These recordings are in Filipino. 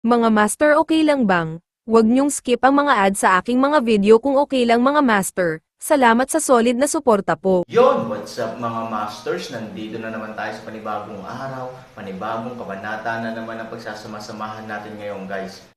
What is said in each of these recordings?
Mga master, okay lang bang? Huwag niyong skip ang mga ad sa aking mga video kung okay lang mga master. Salamat sa solid na suporta po. Yon, what's up mga masters? Nandito na naman tayo sa panibagong araw, panibagong kabanata na naman ang pagsasama-samahan natin ngayon guys.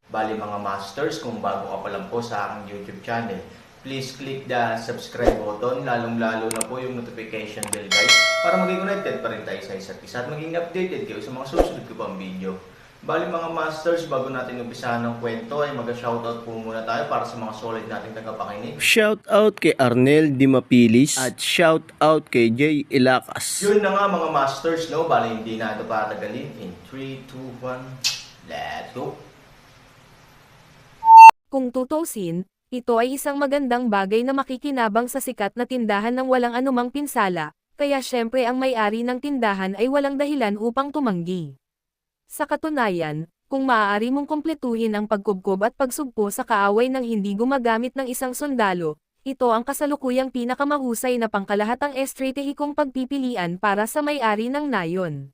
Bali mga masters, kung bago ka pa lang po sa aking YouTube channel, please click the subscribe button, lalong-lalo na po yung notification bell guys, para maging connected pa rin tayo sa isa't isa at maging updated kayo sa mga susunod ko pang video. Bali mga masters, bago natin umpisahan ng kwento ay mag-shoutout po muna tayo para sa mga solid nating tagapakinig. Shoutout kay Arnel Dimapilis at shoutout kay Jay Ilacas. Yun na nga mga masters, no? Bali hindi na ito patagalin. In 3, 2, 1, let's go! Kung tutusin, ito ay isang magandang bagay na makikinabang sa sikat na tindahan ng walang anumang pinsala, kaya syempre ang may-ari ng tindahan ay walang dahilan upang tumanggi. Sa katunayan, kung maaari mong kumpletuhin ang pagkubkob at pagsugpo sa kaaway ng hindi gumagamit ng isang sundalo, ito ang kasalukuyang pinakamahusay na pangkalahatang estratehikong pagpipilian para sa may-ari ng nayon.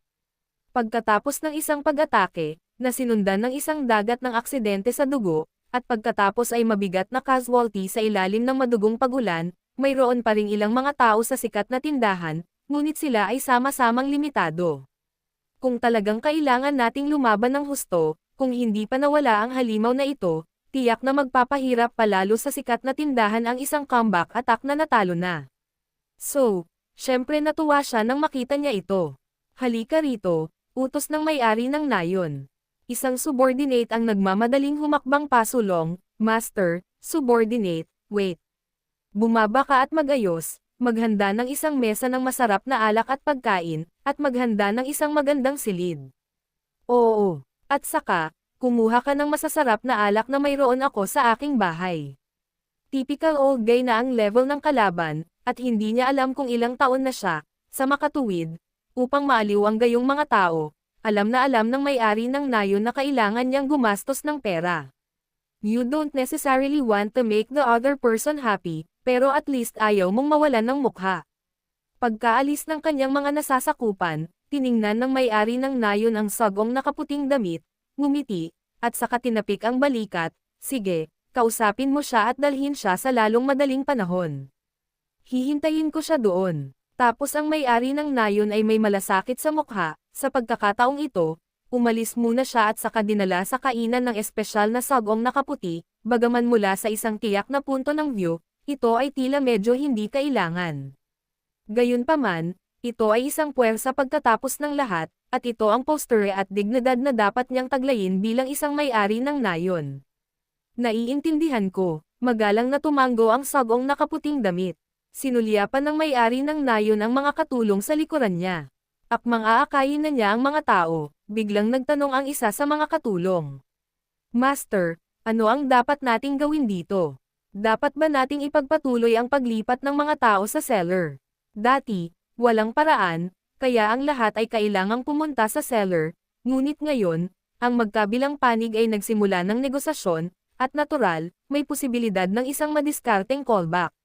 Pagkatapos ng isang pag-atake, na sinundan ng isang dagat ng aksidente sa dugo, at pagkatapos ay mabigat na casualty sa ilalim ng madugong pagulan, mayroon pa ring ilang mga tao sa sikat na tindahan, ngunit sila ay sama-samang limitado. Kung talagang kailangan nating lumaban ng husto, kung hindi pa nawala ang halimaw na ito, tiyak na magpapahirap palalo sa sikat na tindahan ang isang comeback attack na natalo na. So, syempre natuwa siya nang makita niya ito. Halika rito, utos ng may-ari ng nayon. Isang subordinate ang nagmamadaling humakbang pasulong, Master, subordinate, wait. Bumaba ka at magayos, maghanda ng isang mesa ng masarap na alak at pagkain, at maghanda ng isang magandang silid. Oo, at saka, kumuha ka ng masasarap na alak na mayroon ako sa aking bahay. Typical old guy na ang level ng kalaban, at hindi niya alam kung ilang taon na siya, sa makatuwid, upang maaliw ang gayong mga tao. Alam na alam ng may-ari ng nayon na kailangan niyang gumastos ng pera. You don't necessarily want to make the other person happy, pero at least ayaw mong mawalan ng mukha. Pagkaalis ng kanyang mga nasasakupan, tiningnan ng may-ari ng nayon ang sagong nakaputing damit, ngumiti, at saka tinapik ang balikat, sige, kausapin mo siya at dalhin siya sa lalong madaling panahon. Hihintayin ko siya doon. Tapos ang may-ari ng nayon ay may malasakit sa mukha. Sa pagkakataong ito, umalis muna siya at saka dinala sa kainan ng espesyal na sagong nakaputi, bagaman mula sa isang tiyak na punto ng view, ito ay tila medyo hindi kailangan. Gayunpaman, ito ay isang puwersa pagkatapos ng lahat, at ito ang posture at dignidad na dapat niyang taglayin bilang isang may-ari ng nayon. Naiintindihan ko, magalang na tumango ang sagong nakaputing damit. Sinulyapan ng may-ari ng nayon ang mga katulong sa likuran niya. Akmang aakayin na niya ang mga tao, biglang nagtanong ang isa sa mga katulong. Master, ano ang dapat nating gawin dito? Dapat ba nating ipagpatuloy ang paglipat ng mga tao sa cellar? Dati, walang paraan, kaya ang lahat ay kailangang pumunta sa cellar, ngunit ngayon, ang magkabilang panig ay nagsimula ng negosasyon, at natural, may posibilidad ng isang madiskarteng callback.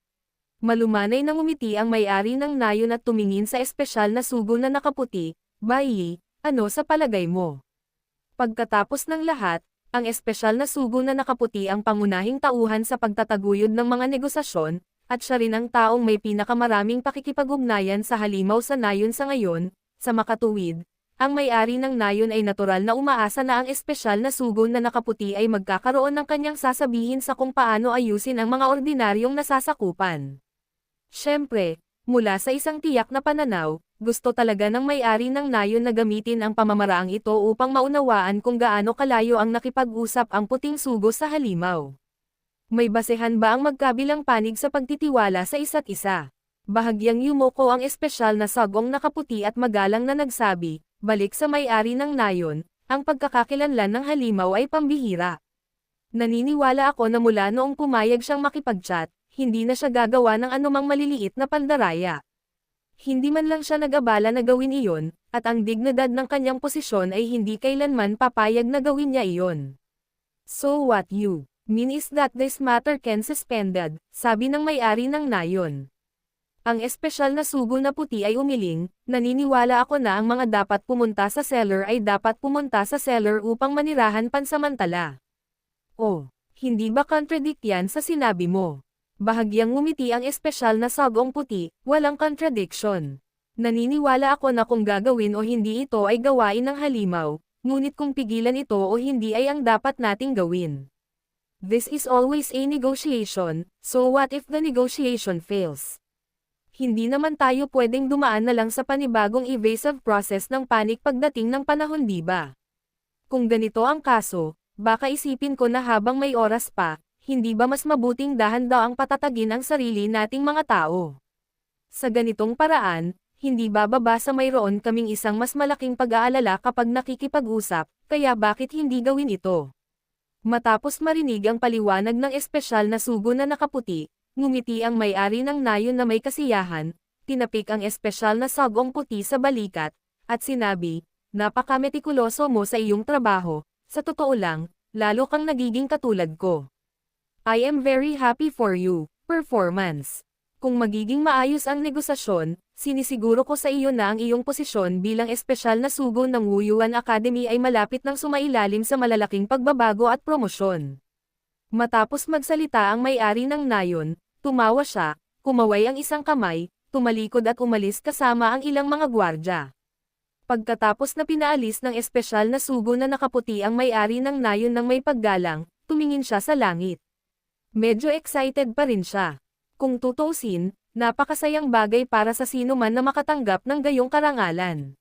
Malumanay na ngumiti ang may-ari ng nayon at tumingin sa espesyal na sugo na nakaputi, Bayi, ano sa palagay mo? Pagkatapos ng lahat, ang espesyal na sugo na nakaputi ang pangunahing tauhan sa pagtataguyod ng mga negosasyon, at siya rin ang taong may pinakamaraming pakikipag-ugnayan sa halimaw sa nayon sa ngayon, sa makatuwid. Ang may-ari ng nayon ay natural na umaasa na ang espesyal na sugo na nakaputi ay magkakaroon ng kanyang sasabihin sa kung paano ayusin ang mga ordinaryong nasasakupan. Siyempre, mula sa isang tiyak na pananaw, gusto talaga ng may-ari ng nayon na gamitin ang pamamaraang ito upang maunawaan kung gaano kalayo ang nakipag-usap ang puting sugo sa halimaw. May basehan ba ang magkabilang panig sa pagtitiwala sa isa't isa? Bahagyang yumoko ang espesyal na sagong nakaputi at magalang na nagsabi, balik sa may-ari ng nayon, ang pagkakakilanlan ng halimaw ay pambihira. Naniniwala ako na mula noong pumayag siyang makipag-chat, hindi na siya gagawa ng anumang maliliit na pandaraya. Hindi man lang siya nag-abala na gawin iyon, at ang dignidad ng kanyang posisyon ay hindi kailanman papayag na gawin niya iyon. So what you mean is that this matter can suspended, sabi ng may-ari ng nayon. Ang espesyal na sugo na puti ay umiling, naniniwala ako na ang mga dapat pumunta sa cellar ay dapat pumunta sa cellar upang manirahan pansamantala. Oh, hindi ba contradict yan sa sinabi mo? Bahagyang ngumiti ang espesyal na sagong puti, walang contradiction. Naniniwala ako na kung gagawin o hindi ito ay gawain ng halimaw, ngunit kung pigilan ito o hindi ay ang dapat nating gawin. This is always a negotiation, so what if the negotiation fails? Hindi naman tayo pwedeng dumaan na lang sa panibagong evasive process ng panic pagdating ng panahon, di ba? Kung ganito ang kaso, baka isipin ko na habang may oras pa, hindi ba mas mabuting dahan-daang patatagin ang sarili nating mga tao? Sa ganitong paraan, hindi bababa sa mayroon kaming isang mas malaking pag-aalala kapag nakikipag-usap, kaya bakit hindi gawin ito? Matapos marinig ang paliwanag ng espesyal na sugo na nakaputi, ngumiti ang may-ari ng nayon na may kasiyahan, tinapik ang espesyal na sagong puti sa balikat, at sinabi, "Napaka-metikuloso mo sa iyong trabaho, sa totoo lang, lalo kang nagiging katulad ko. I am very happy for you, performance. Kung magiging maayos ang negosasyon, sinisiguro ko sa iyo na ang iyong posisyon bilang espesyal na sugo ng Wuyuan Academy ay malapit ng sumailalim sa malalaking pagbabago at promosyon." Matapos magsalita ang may-ari ng nayon, tumawa siya, kumaway ang isang kamay, tumalikod at umalis kasama ang ilang mga gwardya. Pagkatapos na pinaalis ng espesyal na sugo na nakaputi ang may-ari ng nayon ng may paggalang, tumingin siya sa langit. Medyo excited pa rin siya. Kung tutuusin, napakasayang bagay para sa sino man na makatanggap ng gayong karangalan.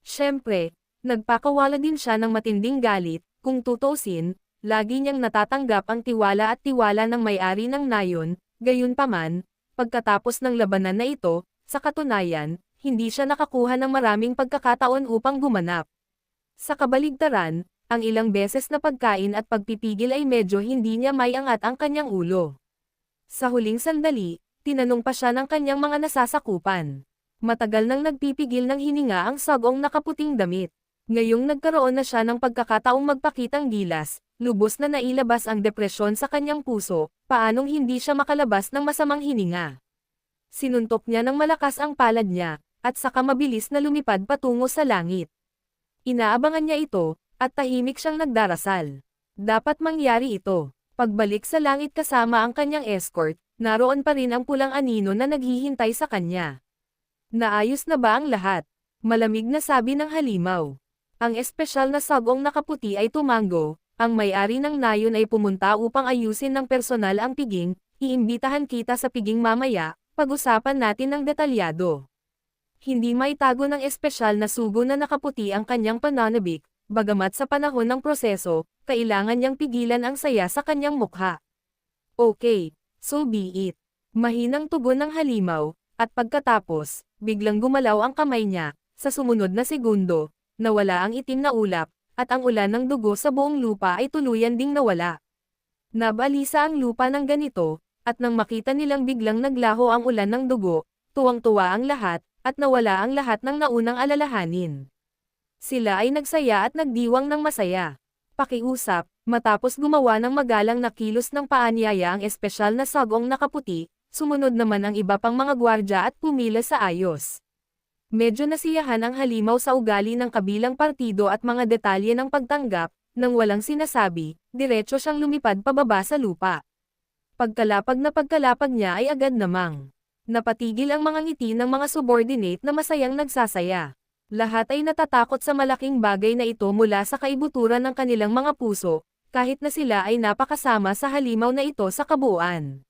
Siyempre, nagpakawala din siya ng matinding galit, kung tutuusin, lagi niyang natatanggap ang tiwala at tiwala ng may-ari ng nayon, gayunpaman, pagkatapos ng labanan na ito, sa katunayan, hindi siya nakakuha ng maraming pagkakataon upang gumanap. Sa kabaligtaran, ang ilang beses na pagkain at pagpipigil ay medyo hindi niya maiangat ang kanyang ulo. Sa huling sandali, tinanong pa siya ng kanyang mga nasasakupan. Matagal nang nagpipigil ng hininga ang sagong nakaputing damit. Ngayong nagkaroon na siya ng pagkakataong magpakitang gilas, lubos na nailabas ang depresyon sa kanyang puso, paanong hindi siya makalabas ng masamang hininga. Sinuntok niya ng malakas ang palad niya, at saka mabilis na lumipad patungo sa langit. Inaabangan niya ito, at tahimik siyang nagdarasal. Dapat mangyari ito. Pagbalik sa langit kasama ang kanyang escort, naroon pa rin ang pulang anino na naghihintay sa kanya. Naayos na ba ang lahat? Malamig na sabi ng halimaw. Ang espesyal na sagong nakaputi ay tumango, ang may-ari ng nayon ay pumunta upang ayusin ng personal ang piging, iimbitahan kita sa piging mamaya, pag-usapan natin ng detalyado. Hindi maitago ng espesyal na sugo na nakaputi ang kanyang pananabik, bagamat sa panahon ng proseso, kailangan niyang pigilan ang saya sa kanyang mukha. Okay, so be it. Mahinang tugon ng halimaw, at pagkatapos, biglang gumalaw ang kamay niya, sa sumunod na segundo, nawala ang itim na ulap, at ang ulan ng dugo sa buong lupa ay tuluyan ding nawala. Nabalisa ang lupa ng ganito, at nang makita nilang biglang naglaho ang ulan ng dugo, tuwang-tuwa ang lahat, at nawala ang lahat ng naunang alalahanin. Sila ay nagsaya at nagdiwang ng masaya. Pakiusap, matapos gumawa ng magalang na kilos ng paanyaya ang espesyal na sagong nakaputi, sumunod naman ang iba pang mga gwardya at pumila sa ayos. Medyo nasiyahan ang halimaw sa ugali ng kabilang partido at mga detalye ng pagtanggap, nang walang sinasabi, diretso siyang lumipad pababa sa lupa. Pagkalapag niya ay agad namang napatigil ang mga ngiti ng mga subordinate na masayang nagsasaya. Lahat ay natatakot sa malaking bagay na ito mula sa kaibuturan ng kanilang mga puso, kahit na sila ay napakasama sa halimaw na ito sa kabuuan.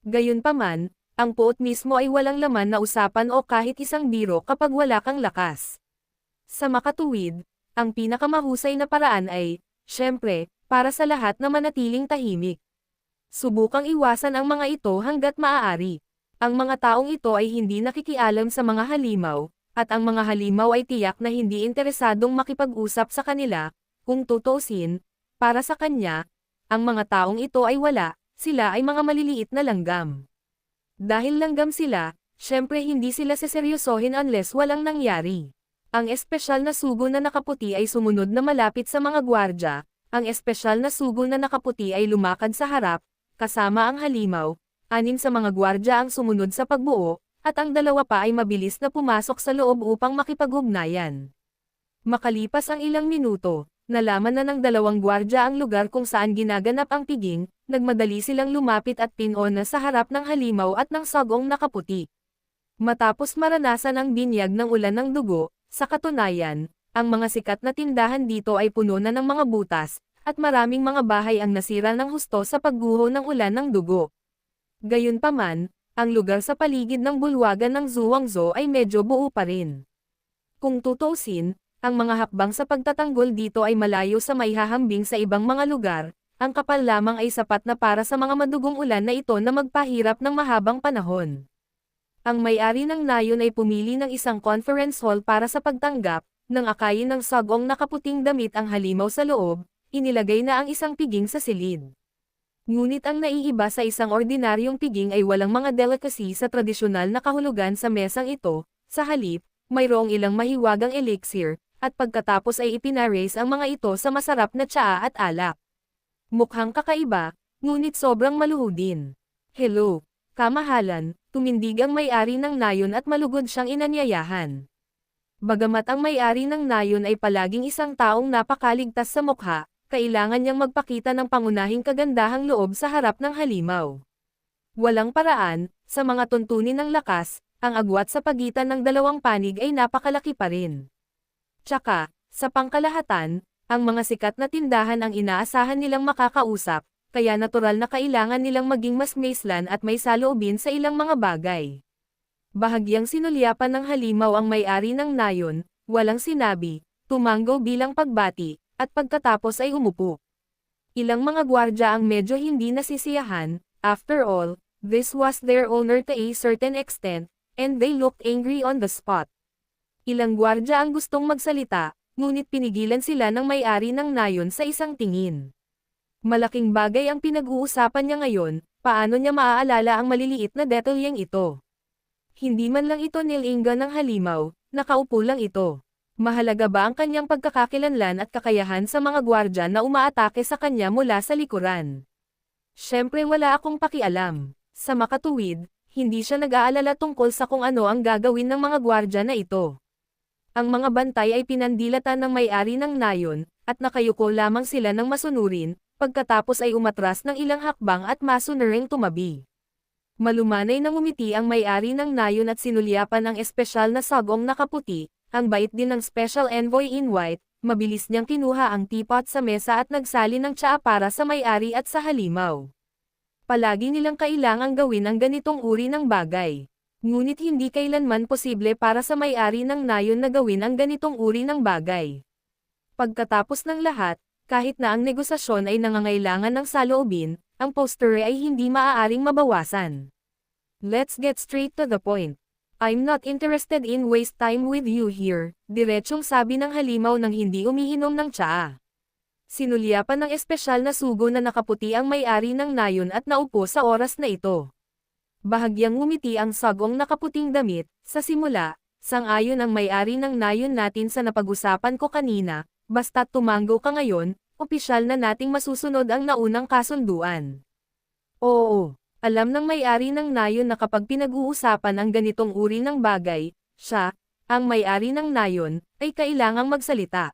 Gayunpaman, ang puot mismo ay walang laman na usapan o kahit isang biro kapag wala kang lakas. Sa makatuwid, ang pinakamahusay na paraan ay, syempre, para sa lahat na manatiling tahimik. Subukang iwasan ang mga ito hanggat maaari. Ang mga taong ito ay hindi nakikialam sa mga halimaw, at ang mga halimaw ay tiyak na hindi interesadong makipag-usap sa kanila, kung tutuusin, para sa kanya, ang mga taong ito ay wala, sila ay mga maliliit na langgam. Dahil langgam sila, syempre hindi sila seseryosohin unless walang nangyari. Ang espesyal na sugo na nakaputi ay sumunod na malapit sa mga gwardya, ang espesyal na sugo na nakaputi ay lumakad sa harap, kasama ang halimaw, 6 sa mga gwardya ang sumunod sa pagbuo, at ang dalawa pa ay mabilis na pumasok sa loob upang makipag-ugnayan. Makalipas ang ilang minuto, nalaman na ng dalawang gwardya ang lugar kung saan ginaganap ang piging, nagmadali silang lumapit at pinona sa harap ng halimaw at ng sagong nakaputi. Matapos maranasan ang binyag ng ulan ng dugo, sa katunayan, ang mga sikat na tindahan dito ay puno na ng mga butas, at maraming mga bahay ang nasira ng husto sa pagguho ng ulan ng dugo. Gayunpaman, ang lugar sa paligid ng bulwagan ng Zhuangzhou ay medyo buo pa rin. Kung tutuusin, ang mga hakbang sa pagtatanggol dito ay malayo sa maihahambing sa ibang mga lugar, ang kapal lamang ay sapat na para sa mga madugong ulan na ito na magpahirap ng mahabang panahon. Ang may-ari ng nayon ay pumili ng isang conference hall para sa pagtanggap, nang akayin ng sagong nakaputing damit ang halimaw sa loob, inilagay na ang isang piging sa silid. Ngunit ang naiiba sa isang ordinaryong piging ay walang mga delicacy sa tradisyonal na kahulugan sa mesang ito, sa halip, mayroong ilang mahiwagang elixir, at pagkatapos ay ipinares ang mga ito sa masarap na tsaa at alak. Mukhang kakaiba, ngunit sobrang maluhudin. Hello, kamahalan, tumindig ang may-ari ng nayon at malugod siyang inanyayahan. Bagamat ang may-ari ng nayon ay palaging isang taong napakaligtas sa mukha, kailangan niyang magpakita ng pangunahing kagandahang loob sa harap ng halimaw. Walang paraan, sa mga tuntunin ng lakas, ang agwat sa pagitan ng dalawang panig ay napakalaki pa rin. Tsaka, sa pangkalahatan, ang mga sikat na tindahan ang inaasahan nilang makakausap, kaya natural na kailangan nilang maging mas maislan at may saloobin sa ilang mga bagay. Bahagyang sinulyapan ng halimaw ang may-ari ng nayon, walang sinabi, tumanggo bilang pagbati, at pagkatapos ay umupo. Ilang mga gwardya ang medyo hindi nasisiyahan, after all, this was their honor to a certain extent, and they looked angry on the spot. Ilang gwardya ang gustong magsalita, ngunit pinigilan sila ng may-ari ng nayon sa isang tingin. Malaking bagay ang pinag-uusapan niya ngayon, paano niya maaalala ang maliliit na detalyeng ito. Hindi man lang ito nilingga ng halimaw, nakaupo lang ito. Mahalaga ba ang kanyang pagkakakilanlan at kakayahan sa mga gwardya na umaatake sa kanya mula sa likuran? Siyempre wala akong pakialam. Sa makatuwid, hindi siya nag-aalala tungkol sa kung ano ang gagawin ng mga gwardya na ito. Ang mga bantay ay pinandilatan ng may-ari ng nayon, at nakayuko lamang sila ng masunurin, pagkatapos ay umatras ng ilang hakbang at masunuring tumabi. Malumanay nang umiti ang may-ari ng nayon at sinulyapan ang espesyal na sagong nakaputi, ang bait din ng special envoy in white, mabilis niyang kinuha ang teapot sa mesa at nagsali ng tsaa para sa may-ari at sa halimaw. Palagi nilang kailangang gawin ang ganitong uri ng bagay. Ngunit hindi kailanman posible para sa may-ari ng nayon na gawin ang ganitong uri ng bagay. Pagkatapos ng lahat, kahit na ang negosasyon ay nangangailangan ng saloobin, ang poster ay hindi maaaring mabawasan. Let's get straight to the point. I'm not interested in waste time with you here, diretsyong sabi ng halimaw nang hindi umiinom ng tsaa. Sinulyapan ng espesyal na sugo na nakaputi ang may-ari ng nayon at naupo sa oras na ito. Bahagyang ngumiti ang sagong nakaputing damit, sa simula, sang-ayon ang may-ari ng nayon natin sa napag-usapan ko kanina, basta't tumanggo ka ngayon, opisyal na nating masusunod ang naunang kasunduan. Oo. Alam ng may-ari ng nayon na kapag pinag-uusapan ang ganitong uri ng bagay, siya, ang may-ari ng nayon, ay kailangang magsalita.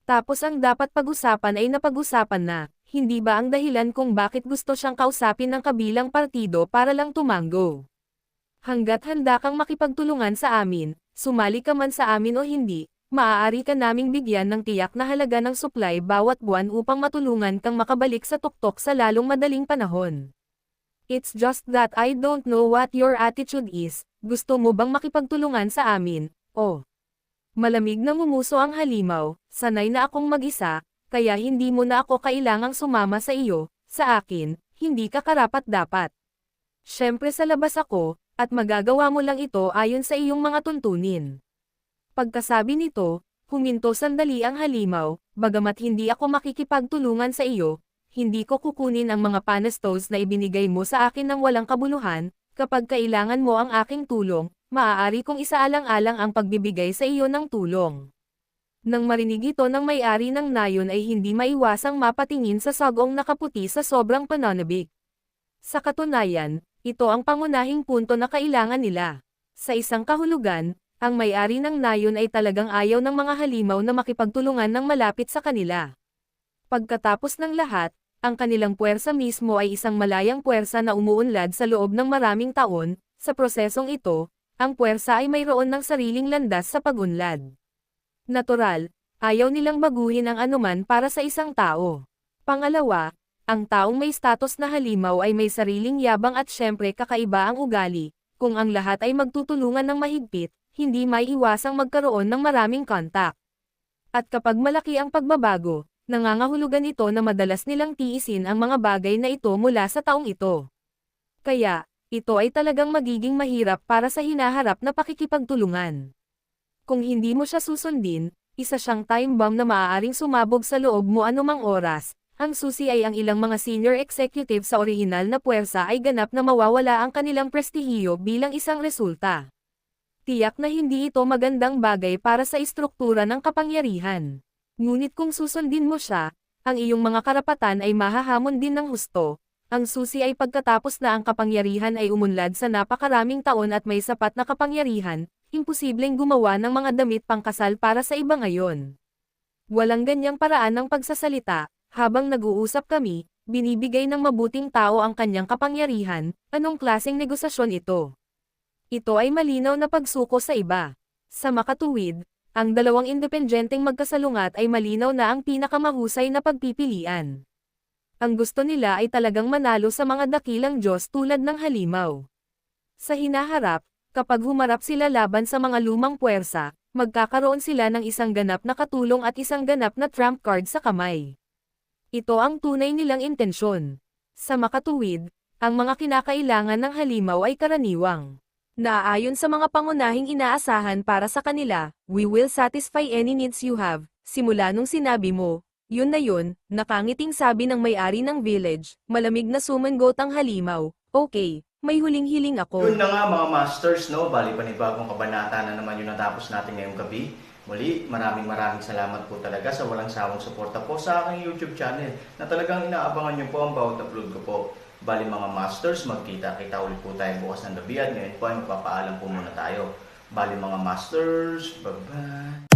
Tapos ang dapat pag-usapan ay napag-usapan na, hindi ba ang dahilan kung bakit gusto siyang kausapin ng kabilang partido para lang tumanggo. Hanggat handa kang makipagtulungan sa amin, sumali ka man sa amin o hindi, maaari ka naming bigyan ng tiyak na halaga ng supply bawat buwan upang matulungan kang makabalik sa tuktok sa lalong madaling panahon. It's just that I don't know what your attitude is, gusto mo bang makipagtulungan sa amin, o? Malamig na ngumuso ang halimaw, sanay na akong mag-isa, kaya hindi mo na ako kailangang sumama sa iyo, sa akin, hindi ka karapat-dapat. Siyempre sa labas ako, at magagawa mo lang ito ayon sa iyong mga tuntunin. Pagkasabi nito, huminto sandali ang halimaw, bagamat hindi ako makikipagtulungan sa iyo, hindi ko kukunin ang mga panastos na ibinigay mo sa akin ng walang kabuluhan, kapag kailangan mo ang aking tulong, maaari kong isaalang-alang ang pagbibigay sa iyo ng tulong. Nang marinig ito ng may-ari ng nayon ay hindi maiwasang mapatingin sa sagong nakaputi sa sobrang pananabik. Sa katunayan, ito ang pangunahing punto na kailangan nila. Sa isang kahulugan, ang may-ari ng nayon ay talagang ayaw ng mga halimaw na makipagtulungan ng malapit sa kanila. Pagkatapos ng lahat, ang kanilang puwersa mismo ay isang malayang puwersa na umuunlad sa loob ng maraming taon. Sa prosesong ito, ang puwersa ay mayroon ng sariling landas sa pagunlad. Natural, ayaw nilang baguhin ang anuman para sa isang tao. Pangalawa, ang taong may status na halimaw ay may sariling yabang at syempre kakaiba ang ugali. Kung ang lahat ay magtutulungan ng mahigpit, hindi maiiwasang magkaroon ng maraming kontak. At kapag malaki ang pagbabago, nangangahulugan ito na madalas nilang tiisin ang mga bagay na ito mula sa taong ito. Kaya, ito ay talagang magiging mahirap para sa hinaharap na pakikipagtulungan. Kung hindi mo siya susundin, isa siyang time bomb na maaaring sumabog sa loob mo anumang oras. Ang susi ay ang ilang mga senior executive sa orihinal na puwersa ay ganap na mawawala ang kanilang prestihiyo bilang isang resulta. Tiyak na hindi ito magandang bagay para sa istruktura ng kapangyarihan. Ngunit kung susundin mo siya, ang iyong mga karapatan ay mahahamon din ng husto. Ang susi ay pagkatapos na ang kapangyarihan ay umunlad sa napakaraming taon at may sapat na kapangyarihan, imposibleng gumawa ng mga damit pangkasal para sa iba ngayon. Walang ganyang paraan ng pagsasalita. Habang nag-uusap kami, binibigay ng mabuting tao ang kanyang kapangyarihan. Anong klaseng negosasyon ito? Ito ay malinaw na pagsuko sa iba. Sa makatuwid, ang dalawang independenteng magkasalungat ay malinaw na ang pinakamahusay na pagpipilian. Ang gusto nila ay talagang manalo sa mga dakilang Diyos tulad ng halimaw. Sa hinaharap, kapag humarap sila laban sa mga lumang puwersa, magkakaroon sila ng isang ganap na katulong at isang ganap na trump card sa kamay. Ito ang tunay nilang intensyon. Sa makatuwid, ang mga kinakailangan ng halimaw ay karaniwang. Naayon sa mga pangunahing inaasahan para sa kanila, we will satisfy any needs you have. Simula nung sinabi mo, yun na yun, nakangiting sabi ng may-ari ng village, malamig na sumangot ang halimaw. Okay, may huling-hiling ako. Yun na nga mga masters, no? Bali panibagong kabanata na naman yung natapos natin ngayong gabi. Muli, maraming salamat po talaga sa walang sawang suporta po sa aking YouTube channel na talagang inaabangan nyo po ang bawat upload ko po. Bali mga masters, magkita-kita ulit po tayo bukas ng gabi at ngayon po ay magpapaalam po muna tayo. Bali mga masters, bye-bye!